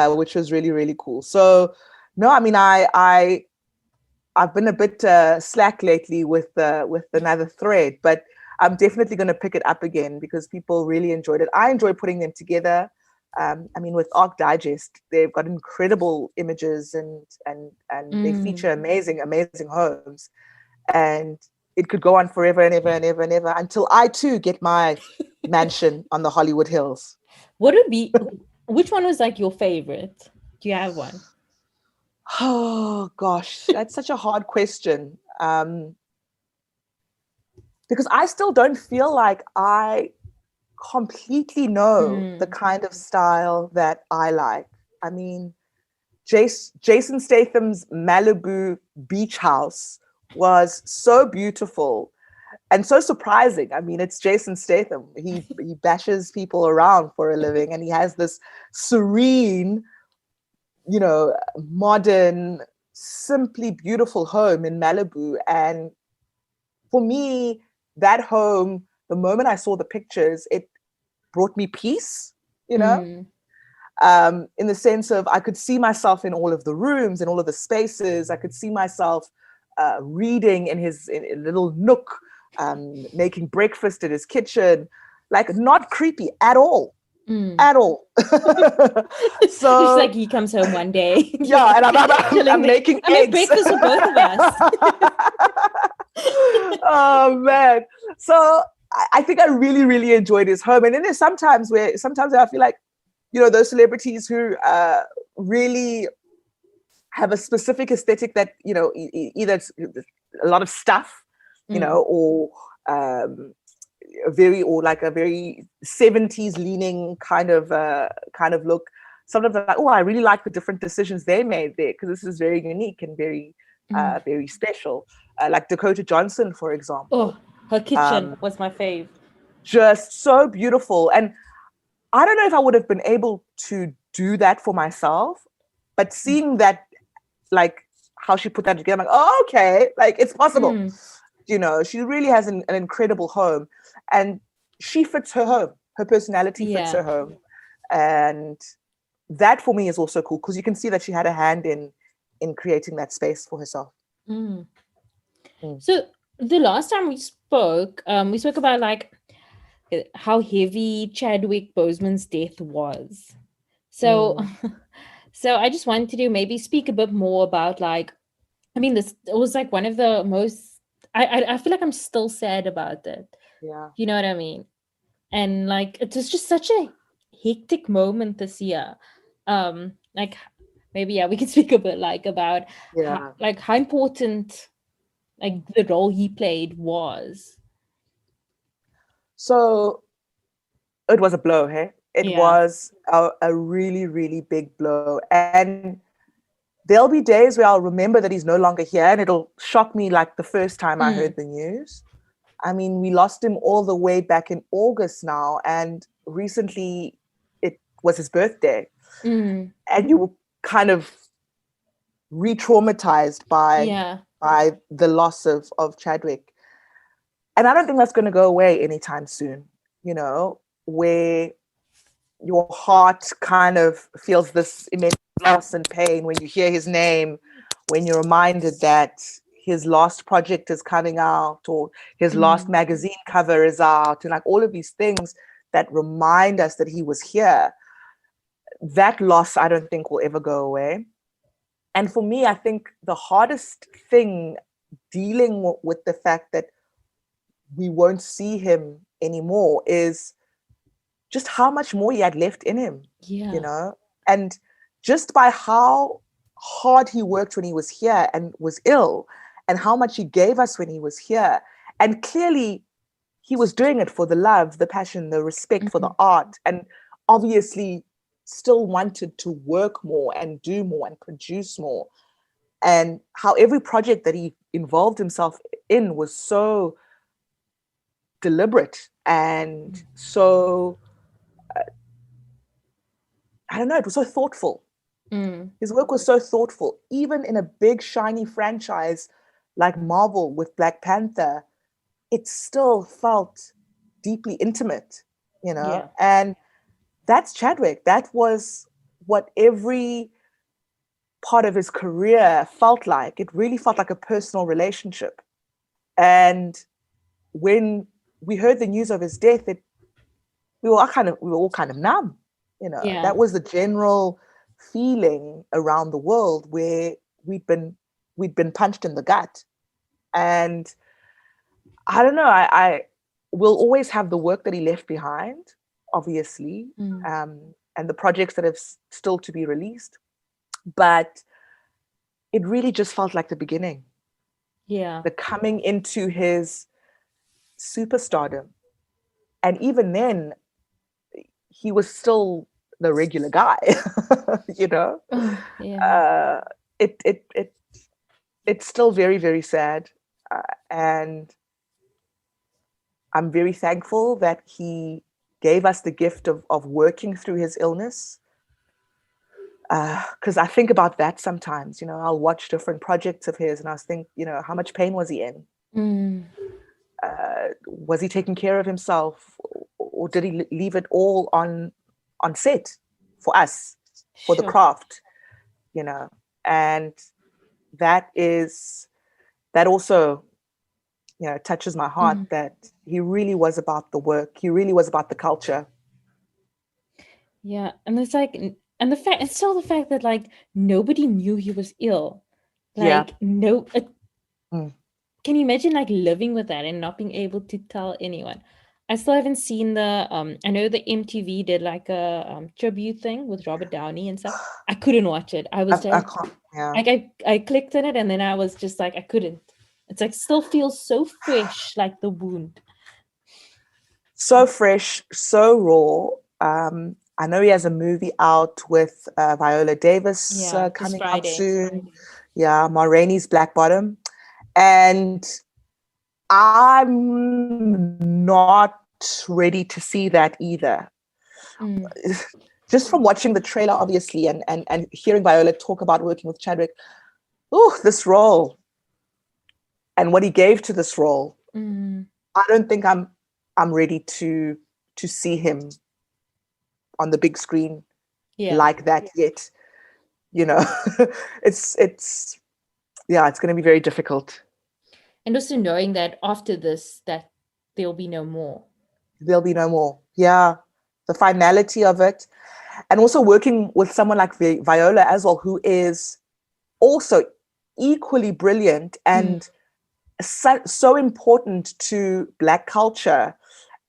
which was really, really cool. So no, I mean, I've been a bit slack lately with another thread, but I'm definitely going to pick it up again because people really enjoyed it. I enjoy putting them together. I mean, with Arc Digest, they've got incredible images and they feature amazing homes, and it could go on forever and ever and ever and ever until I too get my mansion on the Hollywood Hills. Which one was like your favorite? Do you have one? Oh gosh, that's such a hard question. Because I still don't feel like I completely know the kind of style that I like. I mean, Jason Statham's Malibu beach house was so beautiful and so surprising. I mean, it's Jason Statham. He bashes people around for a living, and he has this serene, modern, simply beautiful home in Malibu. And for me, that home, the moment I saw the pictures, it brought me peace, in the sense of I could see myself in all of the rooms and all of the spaces. I could see myself reading in his in a little nook, making breakfast in his kitchen, like not creepy at all. At all. So just like he comes home one day. Yeah, and I'm making eggs. Breakfast for both of us. Oh man. So I think I really, really enjoyed his home. And then there's sometimes where I feel like, those celebrities who really have a specific aesthetic that, either it's a lot of stuff, or a very 70s leaning kind of look. Sometimes I'm like, oh, I really like the different decisions they made there because this is very unique and very very special. Like Dakota Johnson, for example. Oh, her kitchen was my fave. Just so beautiful. And I don't know if I would have been able to do that for myself, but seeing that, like how she put that together, I'm like, oh, okay, like it's possible. She really has an incredible home, and she fits her home. Her personality fits her home. And that for me is also cool because you can see that she had a hand in creating that space for herself. So the last time we spoke about like how heavy Chadwick Boseman's death was. So so I just wanted to maybe speak a bit more about it was like one of the most I feel like I'm still sad about it. Yeah. You know what I mean? And like it was just such a hectic moment this year. Like maybe we can speak a bit about how important like the role he played was. So it was a blow, hey? It was a really, really big blow. And there'll be days where I'll remember that he's no longer here and it'll shock me like the first time I heard the news. I mean, we lost him all the way back in August now, and recently it was his birthday. And you were kind of re-traumatized by the loss of Chadwick. And I don't think that's going to go away anytime soon, where your heart kind of feels this immense loss and pain when you hear his name, when you're reminded that his last project is coming out or his last magazine cover is out, and like all of these things that remind us that he was here. That loss, I don't think will ever go away. And for me, I think the hardest thing dealing with the fact that we won't see him anymore is just how much more he had left in him, and just by how hard he worked when he was here and was ill, and how much he gave us when he was here. And clearly he was doing it for the love, the passion, the respect for the art, and obviously still wanted to work more and do more and produce more. And how every project that he involved himself in was so deliberate and so I don't know, it was so thoughtful. Mm. His work was so thoughtful. Even in a big, shiny franchise like Marvel with Black Panther, it still felt deeply intimate, Yeah. And that's Chadwick. That was what every part of his career felt like. It really felt like a personal relationship. And when we heard the news of his death, we were all kind of numb. Yeah. That was the general feeling around the world, where we'd been punched in the gut. And I don't know, I will always have the work that he left behind, obviously, and the projects that have still to be released. But it really just felt like the beginning, Yeah. the coming into his superstardom. And even then, he was still the regular guy, you know. Oh, yeah. It's still very, very sad, and I'm very thankful that he gave us the gift of working through his illness. Because I think about that sometimes. I'll watch different projects of his, and I think, how much pain was he in? Mm. Was he taking care of himself, or did he leave it all on set for us, for the Sure. craft? And that also, touches my heart, that he really was about the work. He really was about the culture. Yeah, and it's like, and it's still the fact that like nobody knew he was ill. Yeah. Like no, Mm. can you imagine like living with that and not being able to tell anyone? I still haven't seen the I know the MTV did like a tribute thing with Robert Downey and stuff. I couldn't watch it. I was I like, can't. Yeah. I clicked on it and then I was just like, I couldn't. It's like still feels so fresh, like the wound. So fresh, so raw. I know he has a movie out with Viola Davis Yeah, this coming out Friday. soon. Yeah, Ma Rainey's Black Bottom. And I'm not ready to see that either. Just from watching the trailer, obviously, and hearing Viola talk about working with Chadwick, this role and what he gave to this role, I don't think I'm ready to see him on the big screen like that yet. It's going to be very difficult. And also knowing that after this, that there'll be no more. There'll be no more. Yeah. The finality of it. And also working with someone like Viola as well, who is also equally brilliant and so important to Black culture.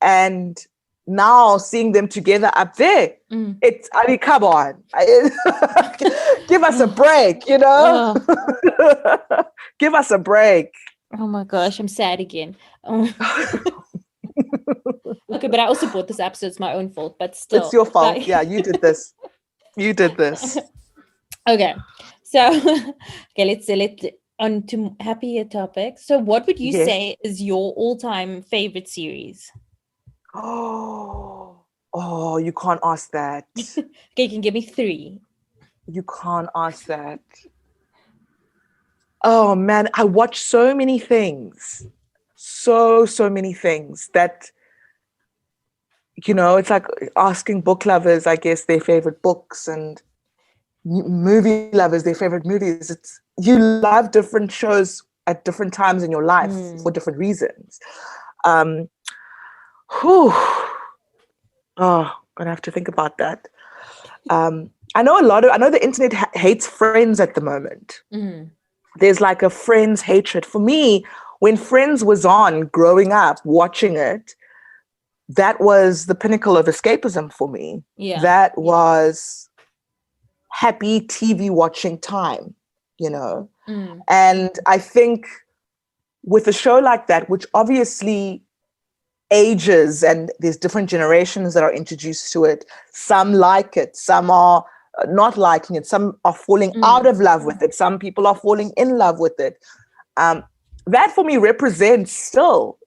And now seeing them together up there, come on. Give us a break, Give us a break. Oh my gosh, I'm sad again. Okay, but I also bought this episode. It's my own fault, but still. It's your fault. Yeah, you did this. You did this. Okay. So, let's on to happier topics. So what would you say is your all-time favorite series? Oh, you can't ask that. Okay, you can give me 3. You can't ask that. Oh man, I watch so many things. So many things that, it's like asking book lovers, I guess, their favorite books, and movie lovers their favorite movies. You love different shows at different times in your life for different reasons. Gonna have to think about that. I know the internet hates Friends at the moment. There's like a Friends hatred. For me, when Friends was on growing up, watching it, that was the pinnacle of escapism for me. Yeah. That was happy TV watching time, And I think with a show like that, which obviously ages and there's different generations that are introduced to it, some like it, some are not liking it, some are falling out of love with it, some people are falling in love with it. That for me represents still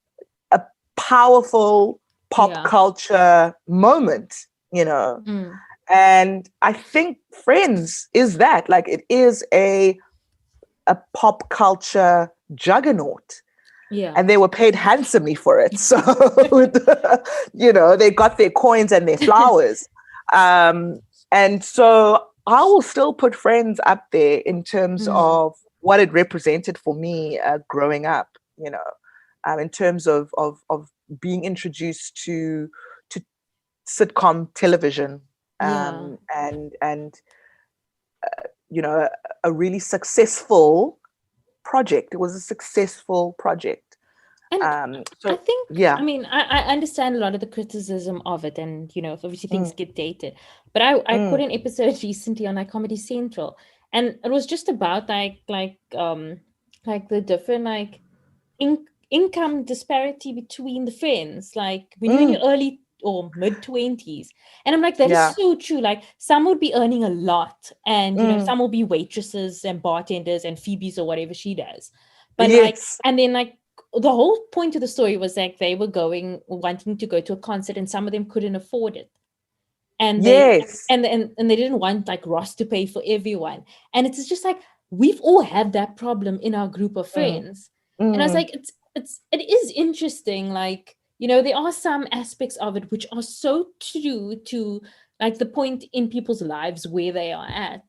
a powerful pop culture moment, And I think Friends is that. Like, it is a pop culture juggernaut. Yeah. And they were paid handsomely for it. So, they got their coins and their flowers. And so I will still put Friends up there in terms of what it represented for me growing up, in terms of being introduced to sitcom television, Yeah. and a really successful project. It was a successful project. And I So think, yeah. I mean, I understand a lot of the criticism of it, and obviously things get dated. But I caught an episode recently on like Comedy Central, and it was just about like the different like income disparity between the friends, like when you're in your early or mid-20s. And I'm like, that is Yeah. so true. Like, some would be earning a lot, and some will be waitresses and bartenders and Phoebes or whatever she does. But like, Yes. and then like the whole point of the story was like they were wanting to go to a concert, and some of them couldn't afford it. And Yes. and they didn't want like Ross to pay for everyone. And it's just like, we've all had that problem in our group of friends. And I was like, it is interesting. Like, there are some aspects of it which are so true to like the point in people's lives where they are at.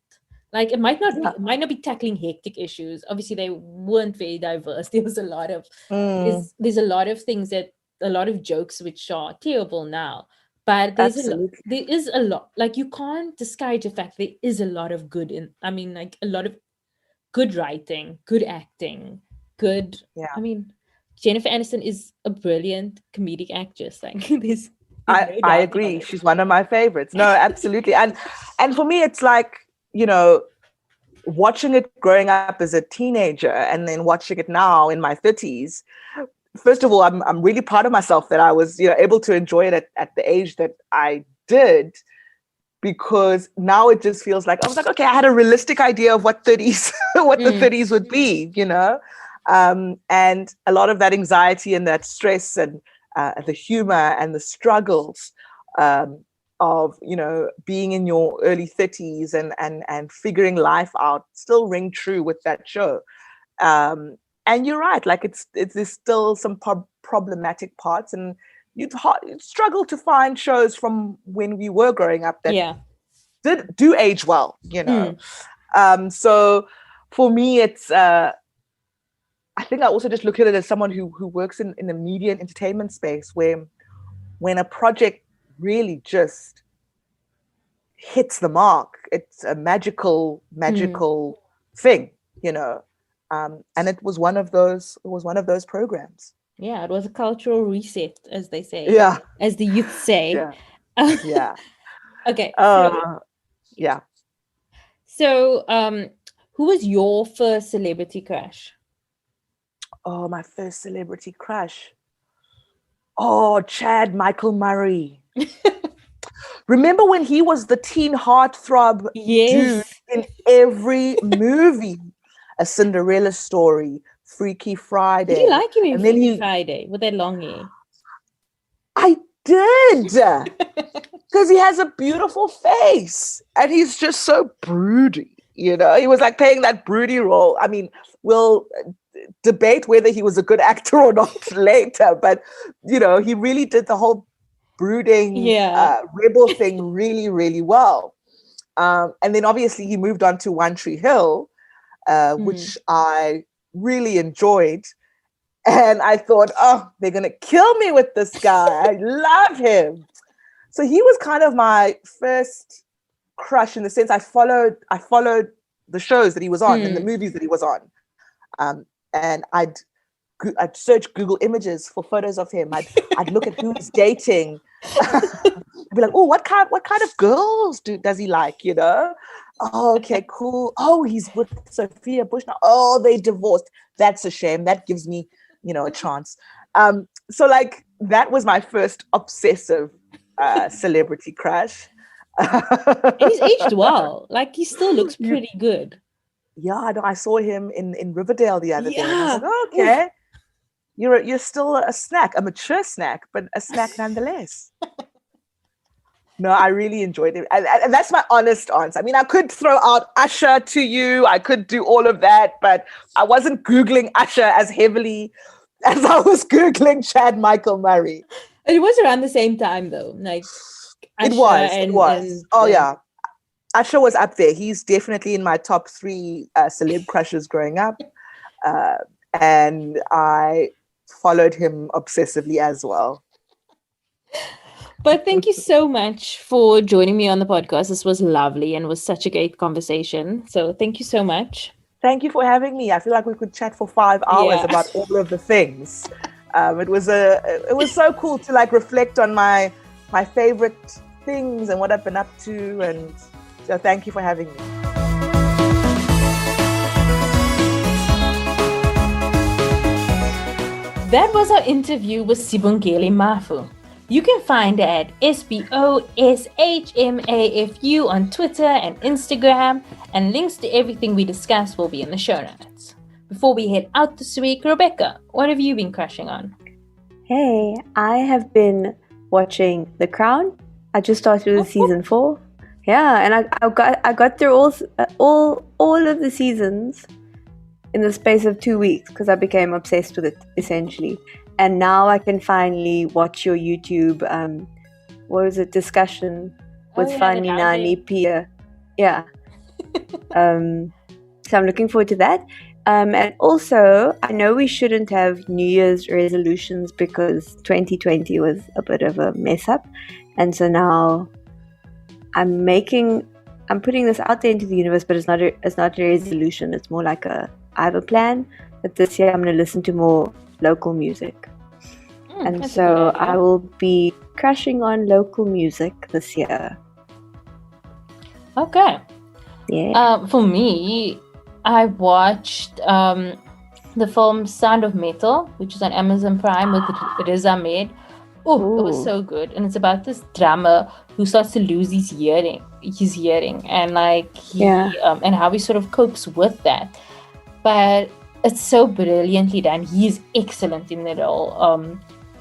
Like, it might not be tackling hectic issues. Obviously, they weren't very diverse. There was a lot of there's a lot of things, that a lot of jokes which are terrible now. But Absolutely. there is a lot. Like, you can't discourage the fact there is a lot of good in. I mean, like, a lot of good writing, good acting, good. Yeah. I mean, Jennifer Aniston is a brilliant comedic actress. Like, there's I, no I doubting on agree. it. She's one of my favorites. No, absolutely. And for me, it's like, watching it growing up as a teenager and then watching it now in my 30s. First of all, I'm really proud of myself that I was, able to enjoy it at the age that I did, because now it just feels like, I was like, okay, I had a realistic idea of what 30s, what the 30s would be, and a lot of that anxiety and that stress and the humor and the struggles of, being in your early 30s and figuring life out still ring true with that show. And you're right, like there's still some problematic parts, and you'd struggle to find shows from when we were growing up that do age well, So for me, it's I think I also just look at it as someone who works in the media and entertainment space, where when a project really just hits the mark, it's a magical thing, and it was one of those programs. Yeah, it was a cultural reset, as they say. Yeah. As the youth say. Yeah. Okay. Yeah. So, who was your first celebrity crush? Oh, my first celebrity crush. Oh, Chad Michael Murray. Remember when he was the teen heartthrob dude in every movie? A Cinderella Story, Freaky Friday. Did you like him in Freaky Friday with that long hair? I did. Because he has a beautiful face and he's just so broody. He was like playing that broody role. I mean, we'll debate whether he was a good actor or not later, but he really did the whole brooding rebel thing really, really well. And then obviously he moved on to One Tree Hill, which I really enjoyed. And I thought, oh, they're going to kill me with this guy. I love him. So he was kind of my first crush, in the sense I followed the shows that he was on and the movies that he was on. And I'd search Google Images for photos of him. I'd look at who he's dating. I'd be like, oh, what kind of girls does he like? Oh, okay, cool. Oh, he's with Sophia Bush now. Oh, they divorced. That's a shame. That gives me, a chance. So like that was my first obsessive celebrity crush. And he's aged well. Like, he still looks pretty good. Yeah, I saw him in Riverdale the other day. And I was like, oh, okay. You're still a snack, a mature snack, but a snack nonetheless. No, I really enjoyed it. And that's my honest answer. I mean, I could throw out Usher to you. I could do all of that, but I wasn't Googling Usher as heavily as I was Googling Chad Michael Murray. It was around the same time, though. Like Usher It was. Yeah. Usher was up there. He's definitely in my top 3 celeb crushes growing up. And I followed him obsessively as well. But thank you so much for joining me on the podcast. This was lovely and was such a great conversation. So thank you so much. Thank you for having me. I feel like we could chat for 5 hours about all of the things. It was so cool to like reflect on my favorite things and what I've been up to. And so thank you for having me. That was our interview with Sibongile Mafu. You can find her at SBOSHMAFU on Twitter and Instagram, and links to everything we discussed will be in the show notes. Before we head out this week, Rebecca, what have you been crushing on? Hey, I have been watching The Crown. I just started with season 4. Yeah, and I got through all of the seasons in the space of 2 weeks because I became obsessed with it essentially. And now I can finally watch your YouTube, discussion with Fani Nani Pia. Yeah. So I'm looking forward to that. And also, I know we shouldn't have New Year's resolutions because 2020 was a bit of a mess up. And so now I'm putting this out there into the universe, but it's not a resolution. It's more like I have a plan that this year I'm going to listen to more local music. And so I will be crushing on local music this year. Okay. Yeah. For me, I watched the film Sound of Metal, which is on Amazon Prime with Riz Ahmed. Oh, it was so good. And it's about this drummer who starts to lose his hearing and and how he sort of copes with that. But it's so brilliantly done. He's excellent in the role.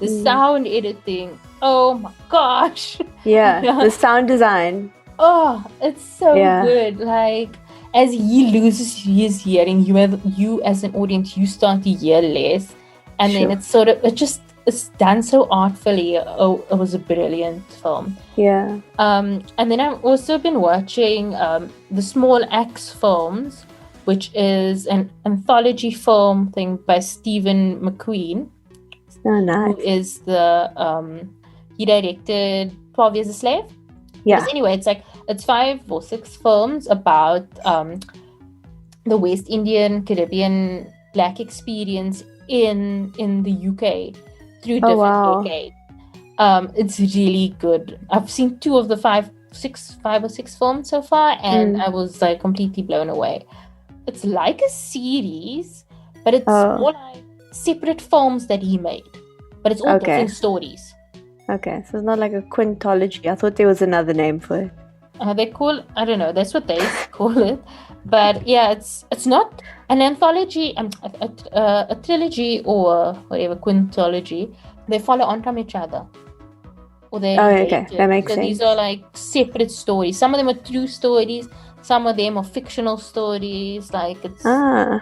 The sound editing, oh my gosh. Yeah, the sound design. Oh, it's so good. Like, as he loses his hearing, you as an audience, you start to hear less. And then it's done so artfully. Oh, it was a brilliant film. Yeah. And then I've also been watching the Small Axe films, which is an anthology film thing by Stephen McQueen. Oh, nice. Who is he directed 12 Years a Slave? Yeah. But anyway, it's 5 or 6 films about the West Indian, Caribbean Black experience in the UK through different decades. It's really good. I've seen 2 of the 5 or 6 films so far, and I was like completely blown away. It's like a series, but it's more like separate films that he made, but it's all different stories. Okay, so it's not like a quintology. I thought there was another name for it. I don't know, that's what they call it. But yeah, it's not an anthology, a trilogy or whatever, quintology. They follow on from each other. Or they that makes sense. These are like separate stories. Some of them are true stories. Some of them are fictional stories. Like it's really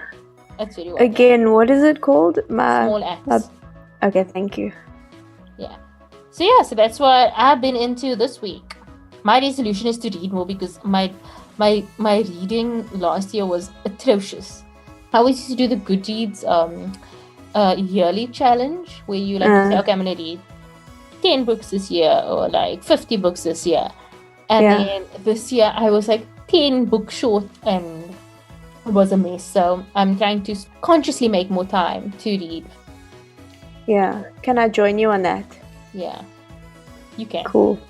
well. Again, what is it called? Small Axe. Okay, thank you. Yeah. So that's what I've been into this week. My resolution is to read more because my reading last year was atrocious. I always used to do the Goodreads yearly challenge where you say, okay, I'm gonna read 10 books this year or like 50 books this year. And then this year I was like 10 books short and it was a mess. So I'm trying to consciously make more time to read. Yeah. Can I join you on that? Yeah. You can. Cool.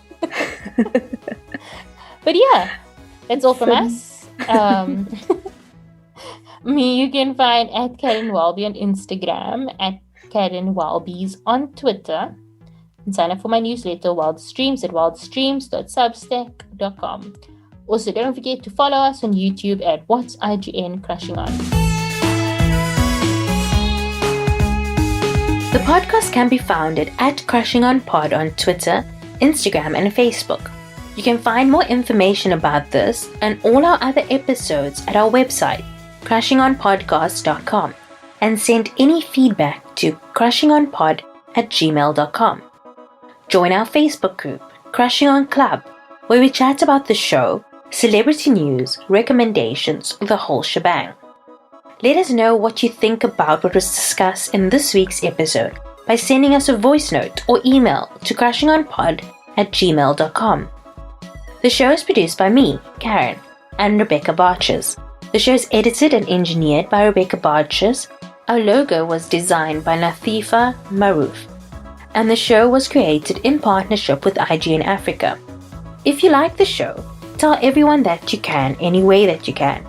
But yeah, that's all from us. Me, you can find at Karen Walby on Instagram, at Karen Walbys on Twitter. And sign up for my newsletter, Wild Streams, at wildstreams.substack.com. Also, don't forget to follow us on YouTube at What's IGN Crushing On. The podcast can be found at Crushing On Pod on Twitter, Instagram, and Facebook. You can find more information about this and all our other episodes at our website, crushingonpodcast.com, and send any feedback to crushingonpod@gmail.com. Join our Facebook group, Crushing On Club, where we chat about the show, celebrity news, recommendations, the whole shebang. Let us know what you think about what was discussed in this week's episode by sending us a voice note or email to crushingonpod@gmail.com. The show is produced by me, Karen, and Rebecca Barches. The show is edited and engineered by Rebecca Barches. Our logo was designed by Latifa Maroof. And the show was created in partnership with IGN Africa. If you like the show, tell everyone that you can any way that you can.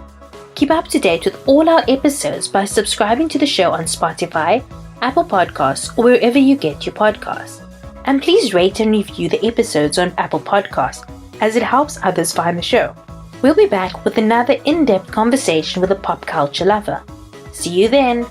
Keep up to date with all our episodes by subscribing to the show on Spotify, Apple Podcasts, or wherever you get your podcasts. And please rate and review the episodes on Apple Podcasts, as it helps others find the show. We'll be back with another in-depth conversation with a pop culture lover. See you then!